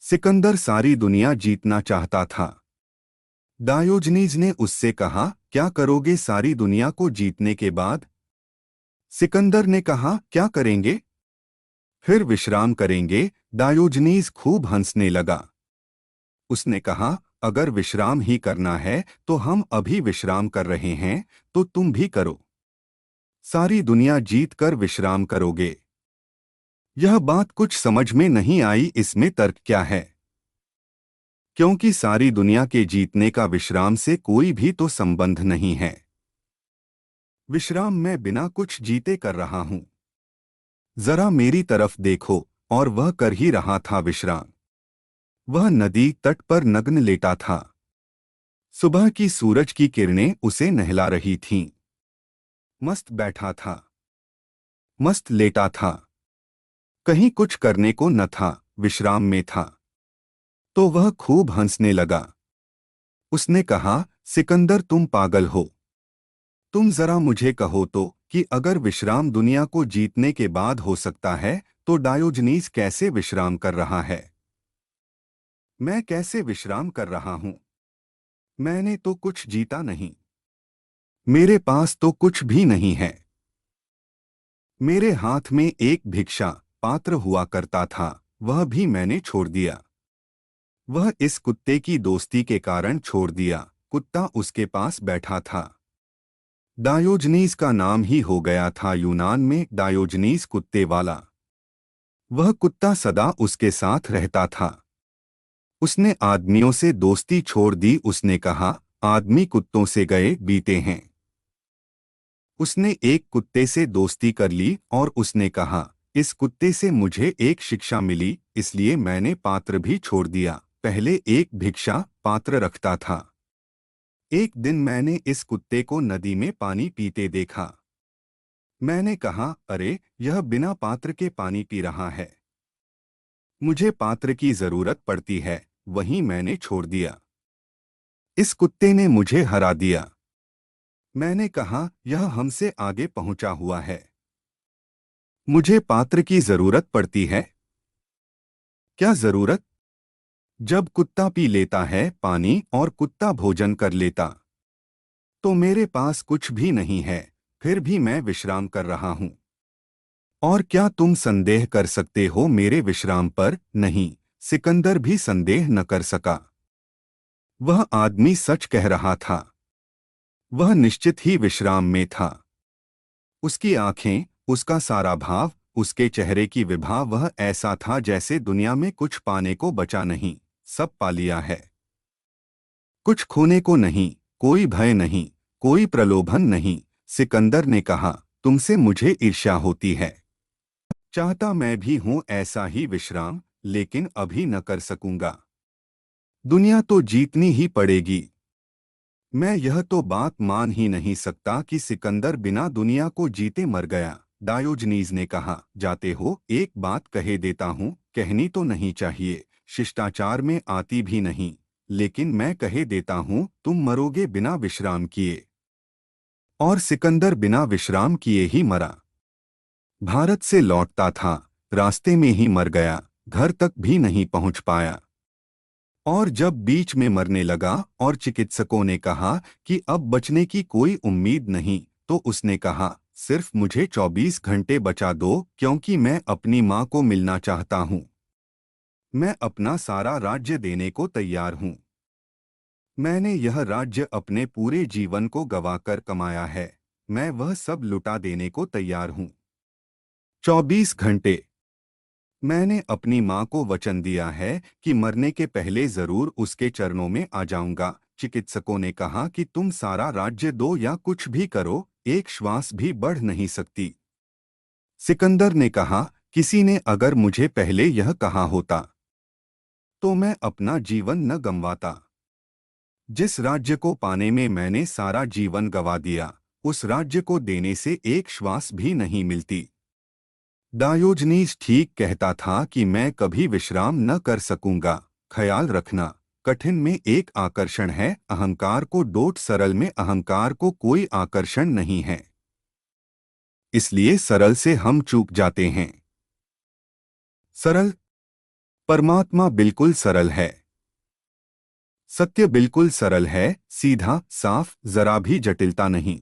सिकंदर सारी दुनिया जीतना चाहता था। डायोजनीज ने उससे कहा, क्या करोगे सारी दुनिया को जीतने के बाद? सिकंदर ने कहा, क्या करेंगे? फिर विश्राम करेंगे। डायोजनीज खूब हंसने लगा। उसने कहा, अगर विश्राम ही करना है तो हम अभी विश्राम कर रहे हैं, तो तुम भी करो। सारी दुनिया जीत कर विश्राम करोगे। यह बात कुछ समझ में नहीं आई, इसमें तर्क क्या है? क्योंकि सारी दुनिया के जीतने का विश्राम से कोई भी तो संबंध नहीं है। विश्राम मैं बिना कुछ जीते कर रहा हूं। जरा मेरी तरफ देखो। और वह कर ही रहा था विश्राम। वह नदी तट पर नग्न लेटा था। सुबह की सूरज की किरणें उसे नहला रही थीं। मस्त बैठा था। मस्त लेटा था। कहीं कुछ करने को न था, विश्राम में था। तो वह खूब हंसने लगा। उसने कहा, सिकंदर तुम पागल हो। तुम जरा मुझे कहो तो कि अगर विश्राम दुनिया को जीतने के बाद हो सकता है, तो डायोजनीस कैसे विश्राम कर रहा है? मैं कैसे विश्राम कर रहा हूं? मैंने तो कुछ जीता नहीं। मेरे पास तो कुछ भी नहीं है। मेरे हाथ में एक भिक्षा पात्र हुआ करता था, वह भी मैंने छोड़ दिया। वह इस कुत्ते की दोस्ती के कारण छोड़ दिया। कुत्ता उसके पास बैठा था। डायोजनीस का नाम ही हो गया था यूनान में डायोजनीस कुत्ते वाला। वह कुत्ता सदा उसके साथ रहता था। उसने आदमियों से दोस्ती छोड़ दी। उसने कहा, आदमी कुत्तों से गए बीते हैं। उसने एक कुत्ते से दोस्ती कर ली और उसने कहा, इस कुत्ते से मुझे एक शिक्षा मिली, इसलिए मैंने पात्र भी छोड़ दिया। पहले एक भिक्षा पात्र रखता था। एक दिन मैंने इस कुत्ते को नदी में पानी पीते देखा। मैंने कहा, अरे यह बिना पात्र के पानी पी रहा है। मुझे पात्र की जरूरत पड़ती है। वहीं मैंने छोड़ दिया। इस कुत्ते ने मुझे हरा दिया। मैंने कहा, यह हमसे आगे पहुंचा हुआ है। मुझे पात्र की जरूरत पड़ती है। क्या जरूरत? जब कुत्ता पी लेता है पानी और कुत्ता भोजन कर लेता, तो मेरे पास कुछ भी नहीं है। फिर भी मैं विश्राम कर रहा हूं। और क्या तुम संदेह कर सकते हो मेरे विश्राम पर? नहीं, सिकंदर भी संदेह न कर सका। वह आदमी सच कह रहा था। वह निश्चित ही विश्राम में था। उसकी आंखें, उसका सारा भाव, उसके चेहरे की विभा, वह ऐसा था जैसे दुनिया में कुछ पाने को बचा नहीं, सब पा लिया है। कुछ खोने को नहीं, कोई भय नहीं, कोई प्रलोभन नहीं। सिकंदर ने कहा, तुमसे मुझे ईर्ष्या होती है। चाहता मैं भी हूं ऐसा ही विश्राम, लेकिन अभी न कर सकूंगा। दुनिया तो जीतनी ही पड़ेगी। मैं यह तो बात मान ही नहीं सकता कि सिकंदर बिना दुनिया को जीते मर गया। डायोजनीज ने कहा, जाते हो एक बात कहे देता हूं, कहनी तो नहीं चाहिए, शिष्टाचार में आती भी नहीं, लेकिन मैं कहे देता हूं, तुम मरोगे बिना विश्राम किए। और सिकंदर बिना विश्राम किए ही मरा। भारत से लौटता था, रास्ते में ही मर गया, घर तक भी नहीं पहुंच पाया। और जब बीच में मरने लगा और चिकित्सकों ने कहा कि अब बचने की कोई उम्मीद नहीं, तो उसने कहा, सिर्फ मुझे 24 घंटे बचा दो, क्योंकि मैं अपनी माँ को मिलना चाहता हूँ। मैं अपना सारा राज्य देने को तैयार हूँ। मैंने यह राज्य अपने पूरे जीवन को गवाकर कमाया है। मैं वह सब लुटा देने को तैयार हूँ। 24 घंटे। मैंने अपनी माँ को वचन दिया है कि मरने के पहले जरूर उसके चरणों में आ जाऊंगा। चिकित्सकों ने कहा कि तुम सारा राज्य दो या कुछ भी करो, एक श्वास भी बढ़ नहीं सकती। सिकंदर ने कहा, किसी ने अगर मुझे पहले यह कहा होता, तो मैं अपना जीवन न गंवाता। जिस राज्य को पाने में मैंने सारा जीवन गंवा दिया, उस राज्य को देने से एक श्वास भी नहीं मिलती। डायोजनीज ठीक कहता था कि मैं कभी विश्राम न कर सकूंगा। ख्याल रखना, कठिन में एक आकर्षण है, अहंकार को डोट, सरल में अहंकार को कोई आकर्षण नहीं है। इसलिए सरल से हम चूक जाते हैं। सरल परमात्मा बिल्कुल सरल है। सत्य बिल्कुल सरल है, सीधा, साफ, जरा भी जटिलता नहीं।